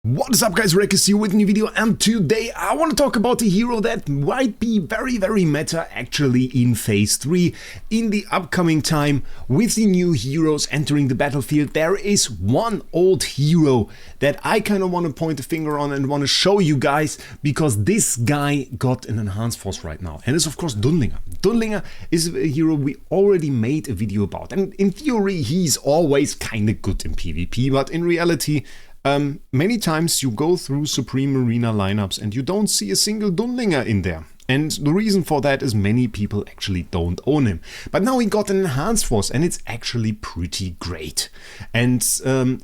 What is up guys, Wraec here with a new video, and today I want to talk about a hero that might be very meta actually in phase 3 in the upcoming time. With the new heroes entering the battlefield, there is one old hero that I kind of want to point a finger on and want to show you guys, because this guy got an enhanced force right now, and it's of course Dunlingr. Dunlingr is a hero we already made a video about, and in theory he's always kind of good in PvP, but in reality many times you go through Supreme Arena lineups and you don't see a single Dunlingr in there. And the reason for that is many people actually don't own him. But now he got an enhanced force and it's actually pretty great. And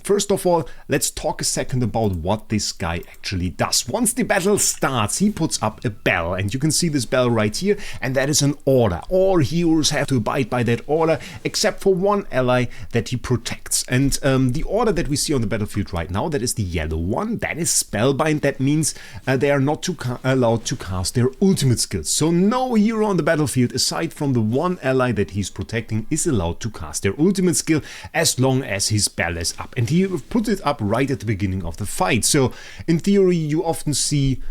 first of all, let's talk a second about what this guy actually does. Once the battle starts, he puts up a bell, and you can see this bell right here, and that is an order. All heroes have to abide by that order, except for one ally that he protects. And the order that we see on the battlefield right now, that is the yellow one, that is Spellbind. That means they are not allowed to cast their ultimate skills. So no hero on the battlefield, aside from the one ally that he's protecting, is allowed to cast their ultimate skill as long as his bell is up. And he put it up right at the beginning of the fight. So in theory, you often see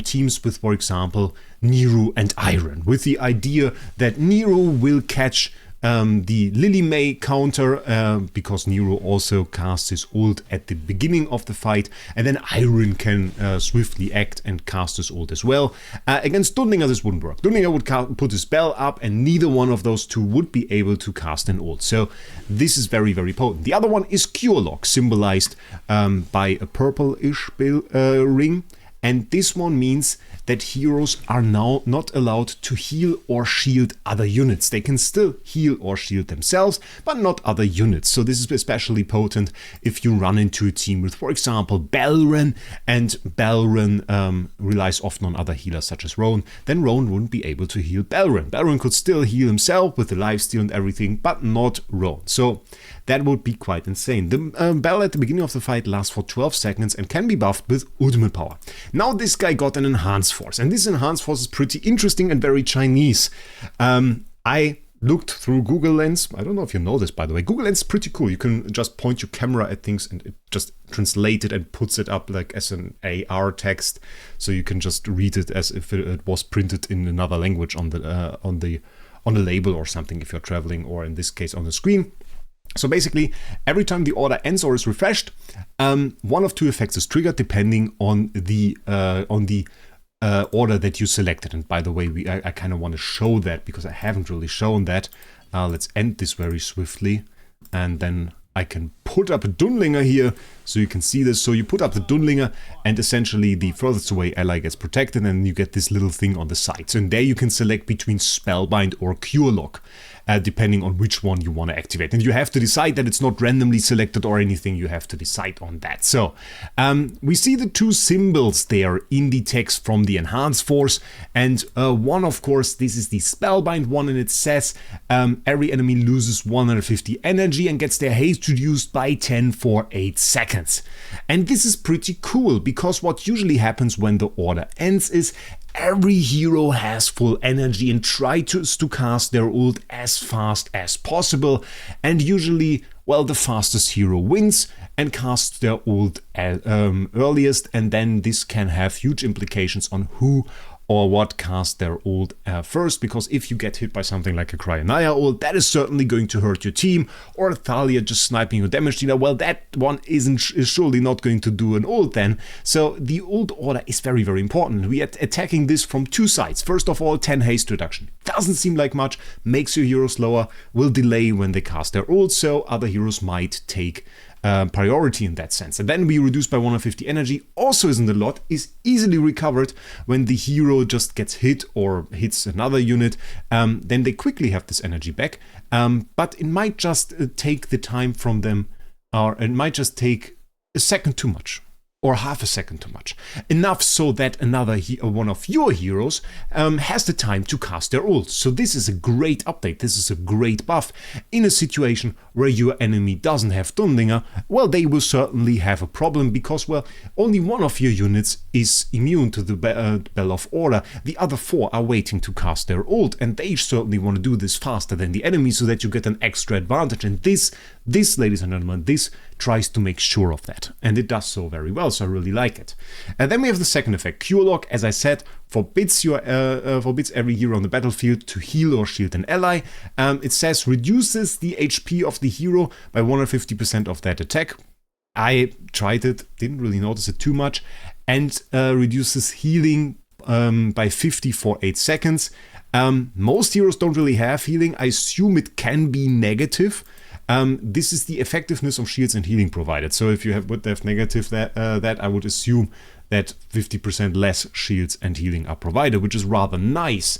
teams with, for example, Nero and Iron, with the idea that Nero will catch the Lily May counter, because Nero also casts his ult at the beginning of the fight, and then Iron can swiftly act and cast his ult as well. Against Dunlingr this wouldn't work. Dunlingr would put his spell up and neither one of those two would be able to cast an ult. So this is very potent. The other one is Cure Lock, symbolized by a purple-ish ring. And this one means that heroes are now not allowed to heal or shield other units. They can still heal or shield themselves, but not other units. So this is especially potent if you run into a team with, for example, Balrog, and Balrog relies often on other healers such as Roan. Then Roan wouldn't be able to heal Balrog. Balrog could still heal himself with the lifesteal and everything, but not Roan. So that would be quite insane. The bell at the beginning of the fight lasts for 12 seconds and can be buffed with ultimate power. Now this guy got an enhanced force, and this enhanced force is pretty interesting and very Chinese. I looked through Google Lens. I don't know if you know this, by the way. Google Lens is pretty cool. You can just point your camera at things and it just translates it and puts it up like as an AR text, so you can just read it as if it was printed in another language on the label or something if you're traveling, or in this case on the screen. So basically, every time the order ends or is refreshed, one of two effects is triggered depending on the order that you selected. And by the way, I kind of want to show that because I haven't really shown that. Let's end this very swiftly, and then I can put up a Dunlingr here so you can see this. So you put up the Dunlingr and essentially the furthest away ally gets protected, and you get this little thing on the side. So in there you can select between Spellbind or Cure Lock, depending on which one you want to activate. And you have to decide that it's not randomly selected or anything. You have to decide on that. So we see the two symbols there in the text from the enhanced force, and one, of course, this is the Spellbind one, and it says every enemy loses 150 energy and gets their haste reduced by 10 for 8 seconds. And this is pretty cool, because what usually happens when the order ends is every hero has full energy and tries to cast their ult as fast as possible. And usually, well, the fastest hero wins and casts their ult earliest. And then this can have huge implications on who or what cast their ult first, because if you get hit by something like a Cryonaya ult, that is certainly going to hurt your team, or a Thalia just sniping your damage dealer, well, that one is surely not going to do an ult then. So the ult order is very important. We are attacking this from two sides. First of all, 10 haste reduction. Doesn't seem like much, makes your hero slower, will delay when they cast their ult, so other heroes might take priority in that sense. And then we reduce by 150 energy, also isn't a lot, is easily recovered when the hero just gets hit or hits another unit. Then they quickly have this energy back, but it might just take the time from them, or it might just take a second too much, or half a second too much. Enough so that another one of your heroes has the time to cast their ult. So this is a great update, this is a great buff. In a situation where your enemy doesn't have Dunlingr, well, they will certainly have a problem, because, well, only one of your units is immune to the Bell of Order. The other 4 are waiting to cast their ult, and they certainly want to do this faster than the enemy so that you get an extra advantage. And this This, ladies and gentlemen, this tries to make sure of that, and it does so very well, so I really like it. And then we have the second effect. Cure Lock, as I said, forbids every hero on the battlefield to heal or shield an ally. It says reduces the HP of the hero by 150% of that attack. I tried it, didn't really notice it too much, and reduces healing by 50 for 8 seconds. Most heroes don't really have healing. I assume it can be negative. This is the effectiveness of shields and healing provided. So if you would have negative that I would assume that 50% less shields and healing are provided, which is rather nice.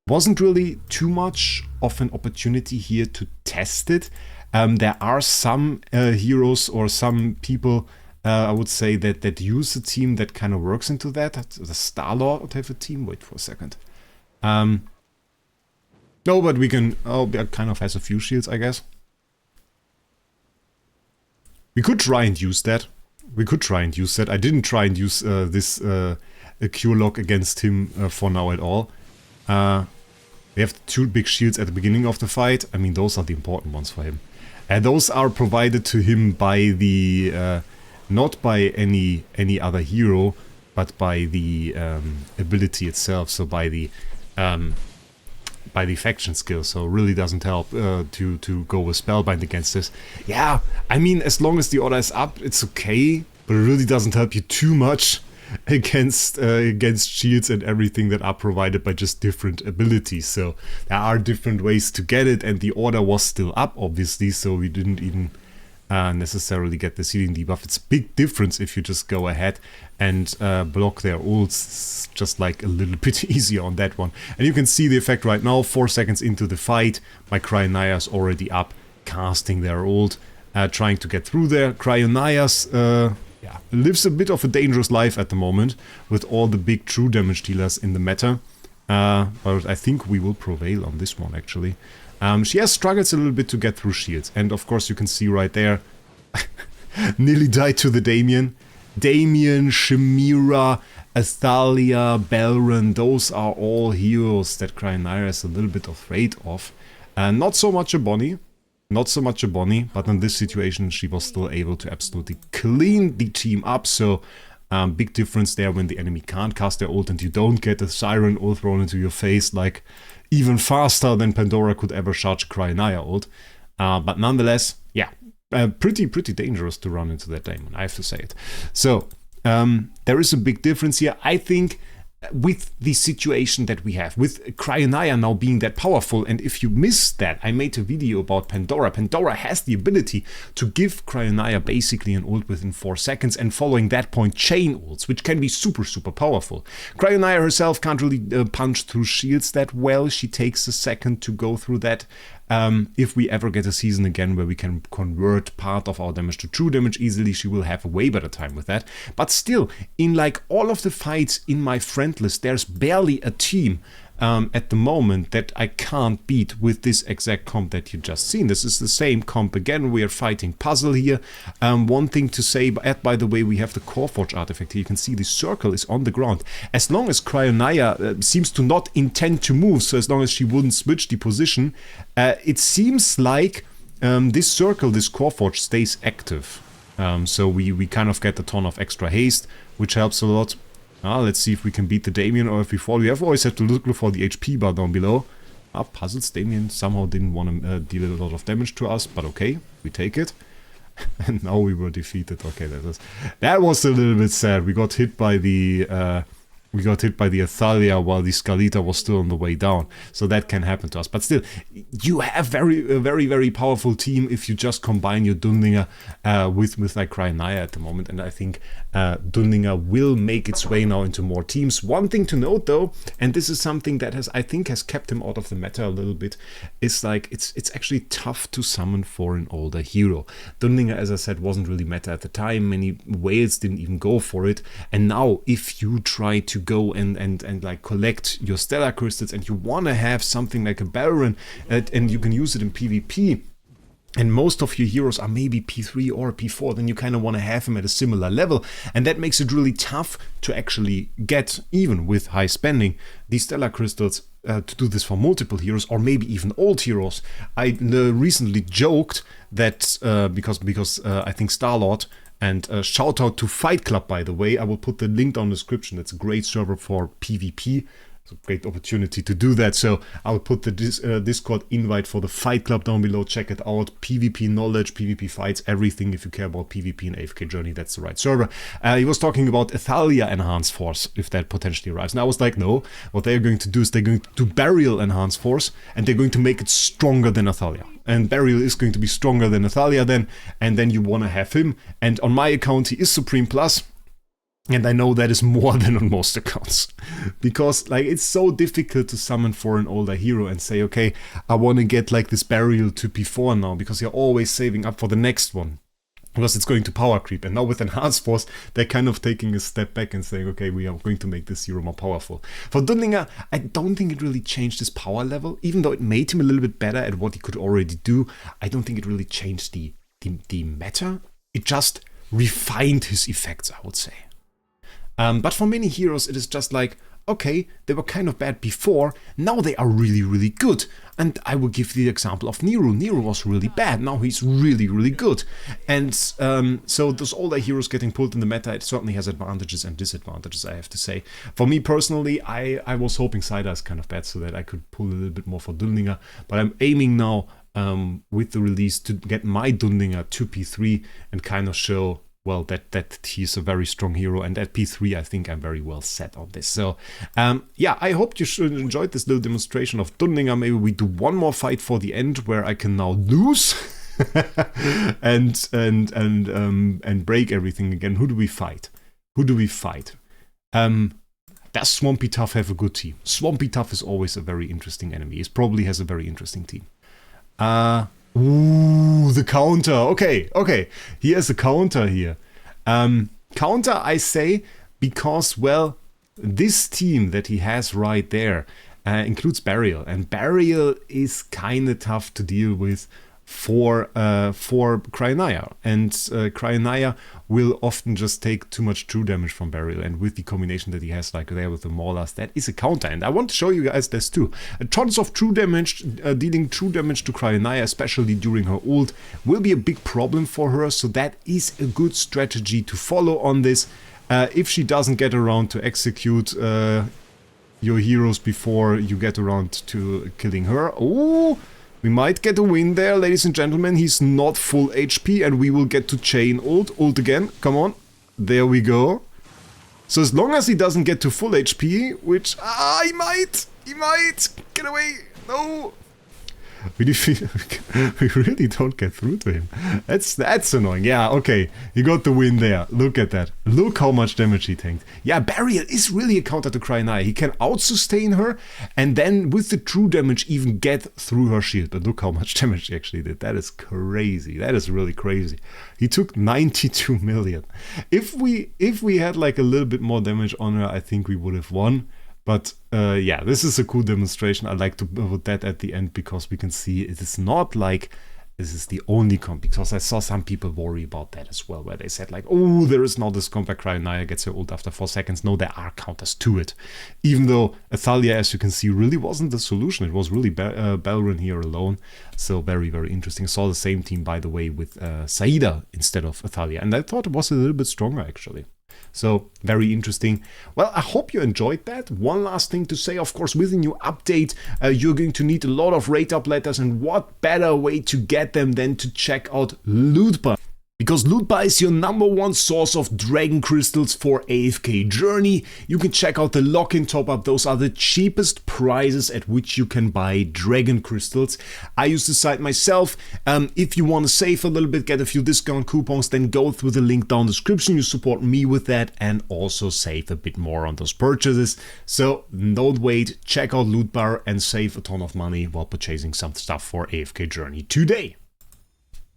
Wasn't really too much of an opportunity here to test it. There are some heroes or some people, I would say, that use a team that kind of works into that. The Star-Lord would have a team. Wait for a second. No, but we can... Oh, it kind of has a few shields, I guess. We could try and use that. I didn't try and use this Cure Lock against him for now at all. We have 2 big shields at the beginning of the fight. I mean, those are the important ones for him. And those are provided to him by the... not by any other hero, but by the ability itself, so by the faction skill, so really doesn't help to go with Spellbind against this. Yeah, I mean, as long as the order is up, it's okay, but it really doesn't help you too much against shields and everything that are provided by just different abilities. So there are different ways to get it, and the order was still up, obviously, so we didn't even necessarily get the healing debuff. It's a big difference if you just go ahead and block their ults. It's just like a little bit easier on that one. And you can see the effect right now, 4 seconds into the fight, my Cryonia's already up, casting their ult, trying to get through there. Cryonia's lives a bit of a dangerous life at the moment, with all the big true damage dealers in the meta. But I think we will prevail on this one, actually. She has struggled a little bit to get through shields, and of course you can see right there, nearly died to the Damien. Damien, Chimera, Athalia, Belron, those are all heroes that Cryonaira is a little bit afraid of. Not so much a Bonnie, but in this situation she was still able to absolutely clean the team up, so big difference there when the enemy can't cast their ult and you don't get a Siren ult thrown into your face, like even faster than Pandora could ever charge a Cryonaya ult. But nonetheless, yeah, pretty dangerous to run into that Daemon, I have to say it. So, there is a big difference here, I think, with the situation that we have, with Cryonaya now being that powerful. And if you missed that, I made a video about Pandora. Pandora has the ability to give Cryonaya basically an ult within 4 seconds, and following that point chain ults, which can be super powerful. Cryonaya herself can't really punch through shields that well. She takes a second to go through that. If we ever get a season again where we can convert part of our damage to true damage easily, she will have a way better time with that. But still, in like all of the fights in my friend list, there's barely a team at the moment that I can't beat with this exact comp that you just seen. This is the same comp again. We are fighting Puzzle here. One thing to say, by the way, we have the Coreforge artifact here. You can see the circle is on the ground. As long as Cryonaya seems to not intend to move, so as long as she wouldn't switch the position, it seems like this circle, this Coreforge, stays active. So we kind of get a ton of extra haste, which helps a lot. Let's see if we can beat the Damien, or if we fall. We always have to look for the HP bar down below. Puzzles Damien somehow didn't want to deal a lot of damage to us, but okay, we take it. And now we were defeated. Okay, that was a little bit sad. We got hit by the Athalia while the Scalita was still on the way down. So that can happen to us. But still, you have a very powerful team if you just combine your Dunlingr with like Cryonaya at the moment. And I think Dunlingr will make its way now into more teams. One thing to note though, and this is something that I think has kept him out of the meta a little bit, is like it's actually tough to summon for an older hero. Dunlingr, as I said, wasn't really meta at the time. Many whales didn't even go for it. And now if you try to go and like collect your stellar crystals and you want to have something like a Baron and you can use it in PvP, and most of your heroes are maybe P3 or P4, then you kind of want to have them at a similar level, and that makes it really tough to actually get, even with high spending, these stellar crystals to do this for multiple heroes, or maybe even old heroes. I recently joked that because I think Star-Lord, and shout out to Fight Club, by the way. I will put the link down in the description. It's a great server for PvP. It's a great opportunity to do that. So I'll put the Discord invite for the Fight Club down below. Check it out. PvP knowledge, PvP fights, everything. If you care about PvP and AFK Journey, that's the right server. He was talking about Athalia Enhanced Force, if that potentially arrives. And I was like, no. What they're going to do is they're going to do Burial Enhanced Force, and they're going to make it stronger than Athalia. And Burial is going to be stronger than Athalia then, and then you want to have him. And on my account, he is Supreme Plus. And I know that is more than on most accounts, because like it's so difficult to summon for an older hero and say, okay, I want to get like this Burial to P4 now, because you're always saving up for the next one, because it's going to power creep. And now with Enhanced Force, they're kind of taking a step back and saying, okay, we are going to make this hero more powerful. For Dunlingr, I don't think it really changed his power level, even though it made him a little bit better at what he could already do. I don't think it really changed the meta. It just refined his effects, I would say. But for many heroes, it is just like, okay, they were kind of bad before, now they are really, really good. And I will give the example of Nero. Nero was really bad, now he's really, really good. And so those older heroes getting pulled in the meta, it certainly has advantages and disadvantages, I have to say. For me personally, I was hoping Saida is kind of bad so that I could pull a little bit more for Dunlingr, but I'm aiming now with the release to get my Dunlingr to P3 and kind of show, well, that he's a very strong hero, and at P3 I think I'm very well set on this. So yeah, I hope you should enjoyed this little demonstration of Dunlingr. Maybe we do one more fight for the end where I can now lose and break everything again. Who do we fight? Who do we fight? Does Swampy Tough have a good team? Swampy Tough is always a very interesting enemy. He probably has a very interesting team. Ooh, the counter. Okay. He has a counter here. Counter, I say, because, well, this team that he has right there includes Burial. And Burial is kind of tough to deal with for Cryonaya. And Cryonaya will often just take too much true damage from Burial. And with the combination that he has like there with the Maulers, that is a counter. And I want to show you guys this too. Tons of true damage, dealing true damage to Cryonaya, especially during her ult, will be a big problem for her. So that is a good strategy to follow on this. If she doesn't get around to execute your heroes before you get around to killing her. Oh! We might get a win there, ladies and gentlemen. He's not full HP, and we will get to chain ult. Ult again. Come on. There we go. So as long as he doesn't get to full HP, which... he might! He might! Get away! No! We really don't get through to him. That's annoying. Yeah, okay. You got the win there. Look at that. Look how much damage he tanked. Yeah, Burial is really a counter to Cryonaya. He can out-sustain her, and then with the true damage even get through her shield. But look how much damage he actually did. That is crazy. That is really crazy. He took 92 million. If we had like a little bit more damage on her, I think we would have won. But yeah, this is a cool demonstration. I like to put that at the end because we can see it is not like this is the only comp, because I saw some people worry about that as well, where they said like, oh, there is not this comp where Cryonaya gets her ult after 4 seconds. No, there are counters to it. Even though Athalia, as you can see, really wasn't the solution. It was really Belrin here alone. So very, very interesting. I saw the same team, by the way, with Saida instead of Athalia. And I thought it was a little bit stronger, actually. So, very interesting. Well, I hope you enjoyed that. One last thing to say, of course, with the new update, you're going to need a lot of rate up letters, and what better way to get them than to check out Lootbar. Because Lootbar is your #1 source of dragon crystals for AFK Journey. You can check out the lock-in top-up. Those are the cheapest prices at which you can buy dragon crystals. I use the site myself. If you want to save a little bit, get a few discount coupons, then go through the link down the description. You support me with that and also save a bit more on those purchases. So don't wait, check out Lootbar and save a ton of money while purchasing some stuff for AFK Journey today.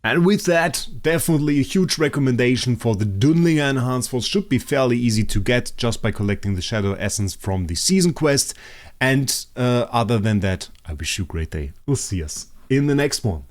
And with that, definitely a huge recommendation for the Dunlingr Enhanced Force. Should be fairly easy to get just by collecting the Shadow Essence from the Season Quest. And other than that, I wish you a great day. We'll see us in the next one.